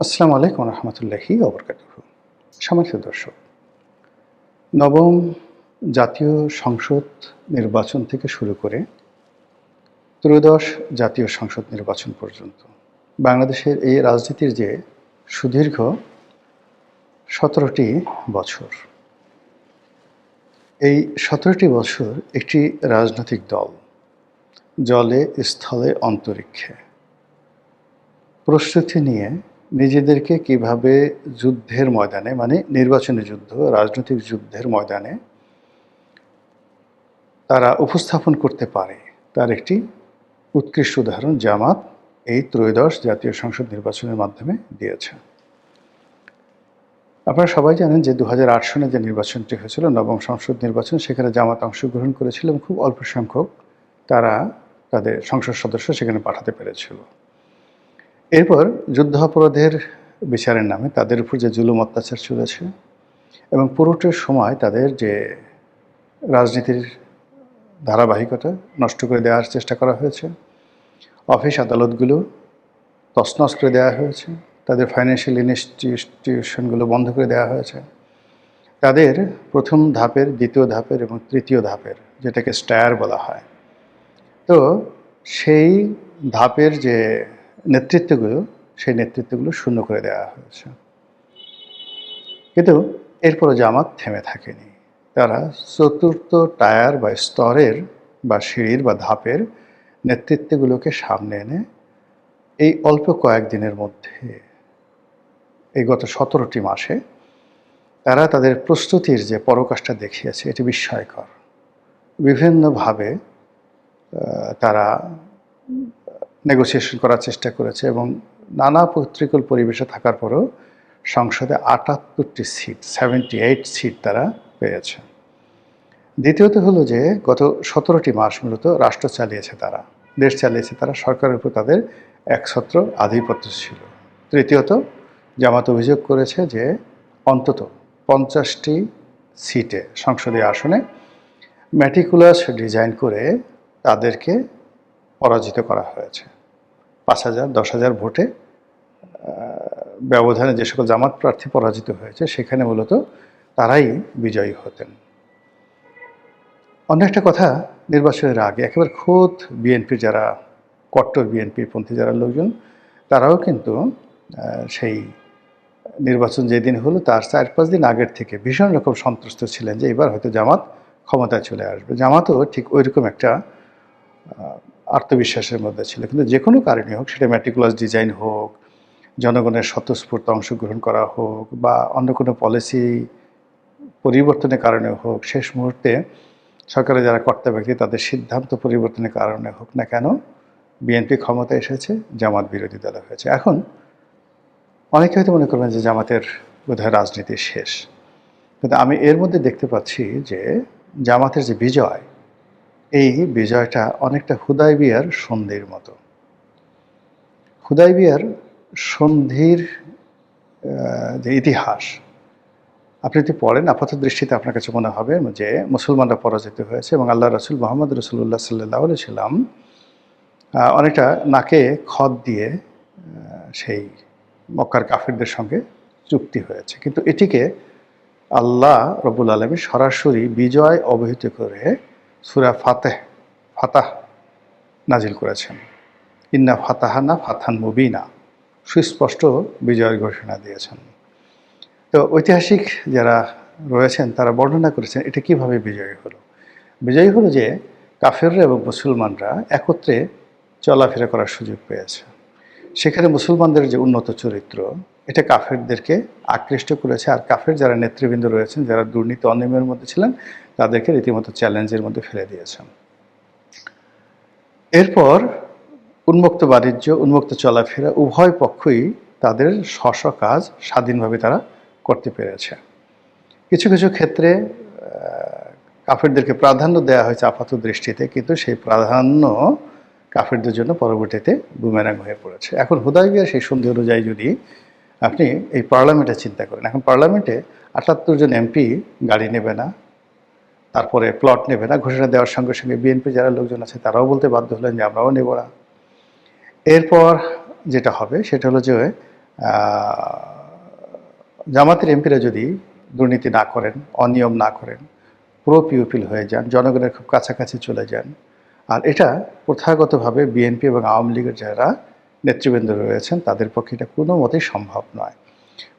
আসসালামু আলাইকুম রহমতুল্লাহি ওবরকাতুহু। সম্মানিত দর্শক, নবম জাতীয় সংসদ নির্বাচন থেকে শুরু করে ত্রয়োদশ জাতীয় সংসদ নির্বাচন পর্যন্ত বাংলাদেশের এই রাজনীতির যে সুদীর্ঘ ১৭টি বছর, এই ১৭টি বছর একটি রাজনৈতিক দল জলে, স্থলে, অন্তরিক্ষে প্রস্তুতি নিয়ে নিজেদেরকে কিভাবে যুদ্ধের ময়দানে, মানে নির্বাচনী যুদ্ধ, রাজনৈতিক যুদ্ধের ময়দানে তারা উপস্থাপন করতে পারে, তার একটি উৎকৃষ্ট উদাহরণ জামাত এই ত্রয়োদশ জাতীয় সংসদ নির্বাচনের মাধ্যমে দিয়েছে। আপনারা সবাই জানেন যে ২০০৮ সনে যে নির্বাচনটি হয়েছিল, নবম সংসদ নির্বাচন, সেখানে জামাত অংশগ্রহণ করেছিল এবং খুব অল্প সংখ্যক তারা তাদের সংসদ সদস্য সেখানে পাঠাতে পেরেছিল। এরপর যুদ্ধাপরাধের বিচারের নামে তাদের উপর যে জুলুম অত্যাচার চলেছে এবং পুরোটার সময় তাদের যে রাজনীতির ধারাবাহিকতা নষ্ট করে দেওয়ার চেষ্টা করা হয়েছে, অফিস আদালতগুলো তছনছ করে দেওয়া হয়েছে, তাদের ফাইন্যান্সিয়াল ইনস্টিটিউশনগুলো বন্ধ করে দেওয়া হয়েছে, তাদের প্রথম ধাপের, দ্বিতীয় ধাপের এবং তৃতীয় ধাপের, যেটাকে স্টায়ার বলা হয়, তো সেই ধাপের যে নেতৃত্বগুলো, সেই নেতৃত্বগুলো শূন্য করে দেওয়া হয়েছে। কিন্তু এরপরও জামাত থেমে থাকেনি। তারা চতুর্থ টায়ার বা স্তরের বা সিঁড়ির বা ধাপের নেতৃত্বগুলোকে সামনে এনে এই অল্প কয়েকদিনের মধ্যে, এই গত ১৭টি মাসে তারা তাদের প্রস্তুতির যে পরাকাষ্ঠা দেখিয়েছে, এটি বিস্ময়কর। বিভিন্নভাবে তারা নেগোসিয়েশন করার চেষ্টা করেছে এবং নানা প্রতিকূল পরিবেশে থাকার পরেও সংসদে ৭৮টি সিট, ৭৮ সিট তারা পেয়েছে। দ্বিতীয়ত হলো যে গত ১৭টি মাস মূলত রাষ্ট্র চালিয়েছে তারা, দেশ চালিয়েছে তারা, সরকারের উপর তাদের একছত্র আধিপত্য ছিল। তৃতীয়ত, জামাত অভিযোগ করেছে যে অন্তত ৫০টি সিটে, সংসদীয় আসনে ম্যাটিকুলাস ডিজাইন করে তাদেরকে পরাজিত করা হয়েছে। ৫,০০০, ১০,০০০ ভোটে ব্যবধানে যে সকল জামাত প্রার্থী পরাজিত হয়েছে, সেখানে মূলত তারাই বিজয়ী হতেন। অন্য একটা কথা, নির্বাচনের আগে একেবারে খোদ বিএনপির যারা কট্টর বিএনপিপন্থী যারা লোকজন, তারাও কিন্তু সেই নির্বাচন যেদিন হলো তার ৪-৫ দিন আগের থেকে ভীষণ রকম সন্ত্রস্ত ছিলেন যে এবার হয়তো জামাত ক্ষমতায় চলে আসবে। জামাতও ঠিক ওইরকম একটা আত্মবিশ্বাসের মধ্যে ছিল। কিন্তু যে কোনো কারণে হোক, সেটা ম্যাটিকুলাস ডিজাইন হোক, জনগণের স্বতঃস্ফূর্ত অংশগ্রহণ করা হোক, বা অন্য কোনো পলিসি পরিবর্তনের কারণে হোক, শেষ মুহূর্তে সরকারের যারা কর্তা ব্যক্তি তাদের সিদ্ধান্ত পরিবর্তনের কারণে হোক না কেন, বিএনপি ক্ষমতায় এসেছে, জামাত বিরোধী দল হয়েছে। এখন অনেকে হয়তো মনে করবেন যে জামাতের বোধহয় রাজনীতি শেষ, কিন্তু আমি এর মধ্যে দেখতে পাচ্ছি যে জামাতের যে বিজয়, এই বিজয়টা অনেকটা হুদায়বিয়ার সন্ধির মতো। হুদায়বিয়ার সন্ধির যে ইতিহাস আপনি যদি পড়েন, আপাত দৃষ্টিতে আপনার কাছে মনে হবে যে মুসলমানরা পরাজিত হয়েছে এবং আল্লাহ রসুল মোহাম্মদ রসুল্লাহ সাল্লাহ সাল্লাম অনেকটা নাকে খত দিয়ে সেই মক্কার কাফিরদের সঙ্গে চুক্তি হয়েছে। কিন্তু এটিকে আল্লাহ রব্বুল আলামিন সরাসরি বিজয় অবহিত করে সূরা ফাতাহ নাজিল করেছেন। ইন্না ফাতাহানা ফাতহান মুবিনা, সুস্পষ্ট বিজয়ের ঘোষণা দিয়েছেন। তো ঐতিহাসিক যারা রয়েছেন তারা বর্ণনা করেছেন এটা কিভাবে বিজয়ী হলো। বিজয়ী হলো যে কাফেররা এবং মুসলমানরা একত্রে চলাফেরা করার সুযোগ পেয়েছে। সেখানে মুসলমানদের যে উন্নত চরিত্র, এটা কাফেরদেরকে আকৃষ্ট করেছে। আর কাফের যারা নেতৃবৃন্দ রয়েছেন, যারা দুর্নীতি অনিয়মের মধ্যে ছিলেন, তাদেরকে রীতিমতো চ্যালেঞ্জের মধ্যে ফেলে দিয়েছেন। এরপর উন্মুক্ত বাণিজ্য, উন্মুক্ত চলাফেরা, উভয় পক্ষই তাদের স্ব কাজ স্বাধীনভাবে তারা করতে পেরেছে। কিছু কিছু ক্ষেত্রে কাফেরদেরকে প্রাধান্য দেওয়া হয়েছে আপাত দৃষ্টিতে, কিন্তু সেই প্রাধান্য কাফেরদের জন্য পরবর্তীতে বুমেরাং হয়ে পড়েছে। এখন হুদায়বিয়ার সেই সন্ধি অনুযায়ী যদি আপনি এই পার্লামেন্টে চিন্তা করেন, এখন পার্লামেন্টে ৭৮ জন এমপি গাড়ি নেবে না, তারপরে প্লট নেবে না, ঘোষণা দেওয়ার সঙ্গে সঙ্গে বিএনপি যারা লোকজন আছে তারাও বলতে বাধ্য হলেন যে আমরাও নেব না। এরপর যেটা হবে সেটা হলো যে জামাতের এমপিরা যদি দুর্নীতি না করেন, অনিয়ম না করেন, প্রো পিউপিল হয়ে যান, জনগণের খুব কাছাকাছি চলে যান, আর এটা প্রথাগতভাবে বিএনপি এবং আওয়ামী লীগের যারা নেতৃবৃন্দ রয়েছেন তাদের পক্ষে এটা কোনো মতেই সম্ভব নয়।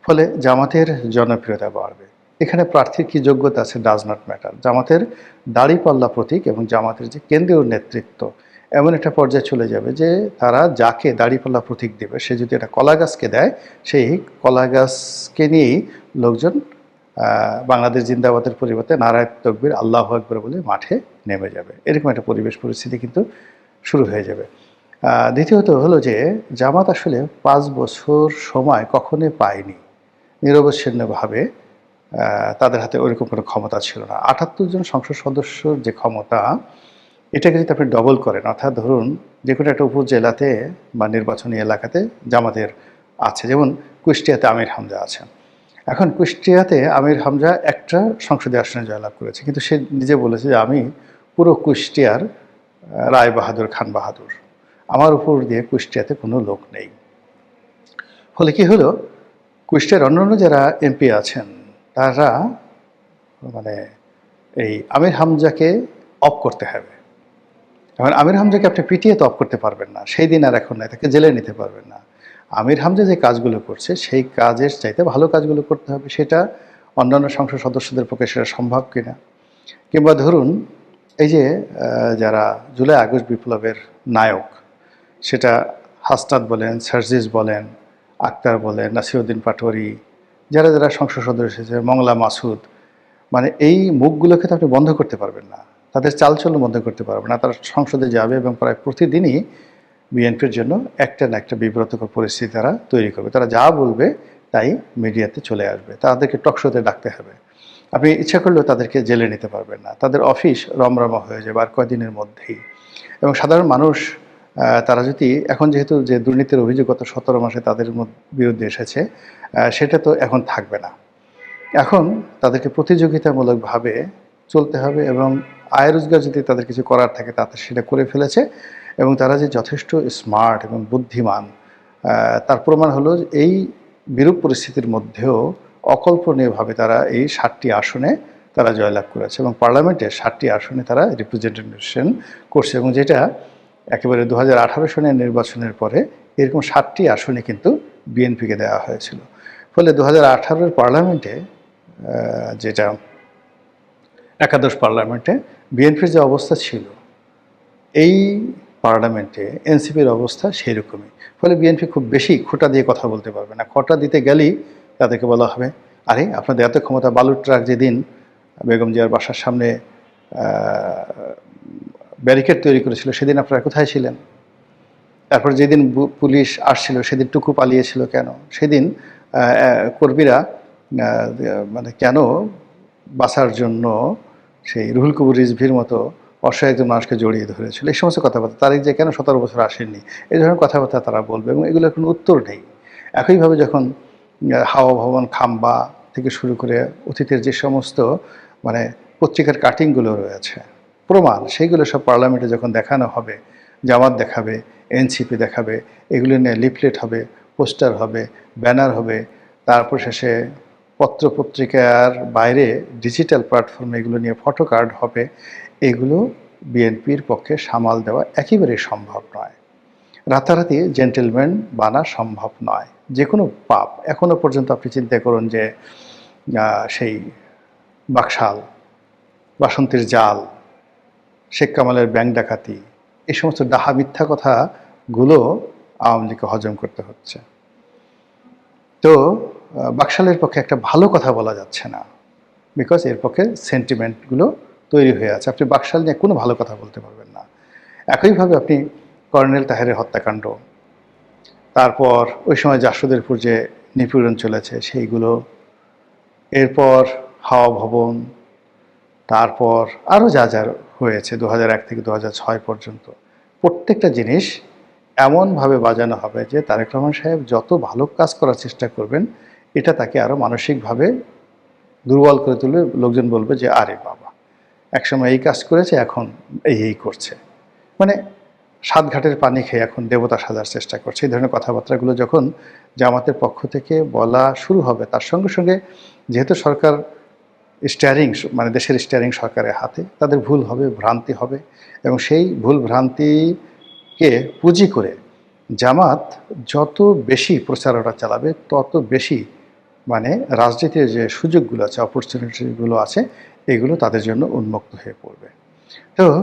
ফলে জামাতের জনপ্রিয়তা বাড়বে। এখানে প্রার্থীর কী যোগ্যতা আছে ডাজ নট ম্যাটার। জামাতের দাড়িপাল্লা প্রতীক এবং জামাতের যে কেন্দ্রীয় নেতৃত্ব এমন একটা পর্যায়ে চলে যাবে যে তারা যাকে দাড়িপাল্লা প্রতীক দেবে সে যদি একটা কলা গাছকে দেয়, সেই কলা গাছকে নিয়েই লোকজন বাংলাদেশ জিন্দাবাদের পরিবর্তে নারায়ে তাকবীর আল্লাহু আকবার বলে মাঠে নেমে যাবে। এরকম একটা পরিবেশ পরিস্থিতি কিন্তু শুরু হয়ে যাবে। দ্বিতীয়ত হলো যে জামাত আসলে 5 বছর সময় কখনোই পায়নি। নিরবচ্ছিন্নভাবে তাদের হাতে ওইরকম কোনো ক্ষমতা ছিল না। ৭৮ জন সংসদ সদস্যর যে ক্ষমতা, এটাকে যদি আপনি ডবল করেন, অর্থাৎ ধরুন যে কোনো একটা উপজেলাতে বা নির্বাচনী এলাকাতে জামাতের আছে, যেমন কুষ্টিয়াতে আমির হামজা আছেন। এখন কুষ্টিয়াতে আমির হামজা একটা সংসদীয় আসনে জয়লাভ করেছে, কিন্তু সে নিজে বলেছে যে আমি পুরো কুষ্টিয়ার রায় বাহাদুর খান বাহাদুর, আমার উপর দিয়ে কুষ্টিয়াতে কোনো লোক নেই। ফলে কি হলো, কুষ্টিয়ার অন্যান্য যারা এমপি আছেন তারা মানে এই আমির হামজাকে অফ করতে হবে। এখন আমির হামজাকে আপনি পিটিয়ে তো অফ করতে পারবেন না, সেই দিন আর এখন নাই, তাকে জেলে নিতে পারবেন না। আমির হামজা যে কাজগুলো করছে সেই কাজের চাইতে ভালো কাজগুলো করতে হবে, সেটা অন্যান্য সংসদ সদস্যদের পক্ষে সেটা সম্ভব কিনা। কিংবা ধরুন এই যে যারা জুলাই আগস্ট বিপ্লবের নায়ক, সেটা হাসনাত বলেন, সার্জিস বলেন, আক্তার বলেন, নাসিরউদ্দিন পাটোয়ারি, যারা যারা সংসদ সদস্য এসেছে, মংলা মাসুদ, মানে এই মুখগুলোকে তো আপনি বন্ধ করতে পারবেন না, তাদের চালচলন বন্ধ করতে পারবেন না। তারা সংসদে যাবে এবং প্রায় প্রতিদিনই বিএনপির জন্য একটা না একটা বিব্রতকর পরিস্থিতি তারা তৈরি করবে। তারা যা বলবে তাই মিডিয়াতে চলে আসবে, তাদেরকে টকশোতে ডাকতে হবে। আপনি ইচ্ছা করলেও তাদেরকে জেলে নিতে পারবেন না, তাদের অফিস রমরমা হয়ে যাবে আর কয়দিনের মধ্যেই। এবং সাধারণ মানুষ তারা যদি এখন যেহেতু যে দুর্নীতির অভিযোগ গত 17 মাসে তাদের বিরুদ্ধে এসেছে, সেটা তো এখন থাকবে না। এখন তাদেরকে প্রতিযোগিতামূলকভাবে চলতে হবে এবং আয় রোজগার যদি তাদের কিছু করার থাকে তাতে সেটা করে ফেলেছে। এবং তারা যে যথেষ্ট স্মার্ট এবং বুদ্ধিমান তার প্রমাণ হলো এই বিরূপ পরিস্থিতির মধ্যেও অকল্পনীয়ভাবে তারা এই 7টি আসনে তারা জয়লাভ করেছে এবং পার্লামেন্টের 7টি আসনে তারা রিপ্রেজেন্টেশন করছে, এবং যেটা একেবারে 2018 সনের নির্বাচনের পরে এরকম 7টি আসনে কিন্তু বিএনপিকে দেওয়া হয়েছিল। ফলে 2018 পার্লামেন্টে যেটা একাদশ পার্লামেন্টে বিএনপির যে অবস্থা ছিল, এই পার্লামেন্টে এনসিপির অবস্থা সেই রকমই। ফলে বিএনপি খুব বেশি খোঁটা দিয়ে কথা বলতে পারবে না। খোঁটা দিতে গেলেই তাদেরকে বলা হবে, আরে আপনাদের এত ক্ষমতা, বালুর ট্রাক যেদিন বেগম জিয়ার বাসার সামনে ব্যারিকেড তৈরি করেছিল সেদিন আপনারা কোথায় ছিলেন? তারপর যেদিন পুলিশ আসছিল সেদিন টুকু পালিয়েছিল কেন? সেদিন কর্মীরা মানে কেন বাঁচার জন্য সেই রুহুল কবির রিজভির মতো অসহায় একজন মানুষকে জড়িয়ে ধরেছিল? এই সমস্ত কথাবার্তা, তারিখ যে কেন 17 বছর আসেননি, এই ধরনের কথাবার্তা তারা বলবে এবং এগুলোর কোনো উত্তর নেই। একইভাবে যখন হাওয়া ভবন, খাম্বা থেকে শুরু করে অতীতের যে সমস্ত মানে পত্রিকার কাটিংগুলো রয়েছে, প্রমাণ, সেইগুলো সব পার্লামেন্টে যখন দেখানো হবে, জামাত দেখাবে, এনসিপি দেখাবে, এগুলো নিয়ে লিফলেট হবে, পোস্টার হবে, ব্যানার হবে, তারপর শেষে পত্রপত্রিকার বাইরে ডিজিটাল প্ল্যাটফর্মে এগুলো নিয়ে ফটো কার্ড হবে। এগুলো বিএনপির পক্ষে সামাল দেওয়া একেবারেই সম্ভব নয়। রাতারাতি জেন্টেলম্যান বানা সম্ভব নয়। যে কোনো পাপ, এখনও পর্যন্ত আপনি চিন্তা করুন যে সেই বাকশাল, বাসন্তীর জাল, শেখ কামালের ব্যাংক ডাকাতি, এই সমস্ত ডাহা মিথ্যা কথাগুলো আওয়ামী লীগকে হজম করতে হচ্ছে। তো বাকশালের পক্ষে একটা ভালো কথা বলা যাচ্ছে না, বিকজ এর পক্ষে সেন্টিমেন্টগুলো তৈরি হয়ে আছে। আপনি বাকশাল নিয়ে কোনো ভালো কথা বলতে পারবেন না। একইভাবে আপনি কর্নেল তাহেরের হত্যাকাণ্ড, তারপর ওই সময় জাসদের যে নিপীড়ন চলেছে সেইগুলো, এরপর হাওয়া ভবন, তারপর আরও যা যা হয়েছে 2001 থেকে 2006 পর্যন্ত, প্রত্যেকটা জিনিস এমনভাবে বাজানো হবে যে তারেক রহমান সাহেব যত ভালো কাজ করার চেষ্টা করবেন এটা তাকে আরও মানসিকভাবে দুর্বল করে তুলবে। লোকজন বলবে যে আরে বাবা, একসময় এই কাজ করেছে, এখন এই করছে, মানে সাত ঘাটের পানি খেয়ে এখন দেবতা সাজার চেষ্টা করছে। এই ধরনের কথাবার্তাগুলো যখন জামাতের পক্ষ থেকে বলা শুরু হবে, তার সঙ্গে সঙ্গে যেহেতু সরকার স্টিয়ারিং মানে দেশের স্টিয়ারিং সরকারের হাতে, তাদের ভুল হবে, ভ্রান্তি হবে, এবং সেই ভুল ভ্রান্তিকে পুঁজি করে জামাত যত বেশি প্রচারণা চালাবে তত বেশি মানে রাজনীতির যে সুযোগগুলো আছে, অপরচুনিটিগুলো আছে, এগুলো তাদের জন্য উন্মুক্ত হয়ে পড়বে। তো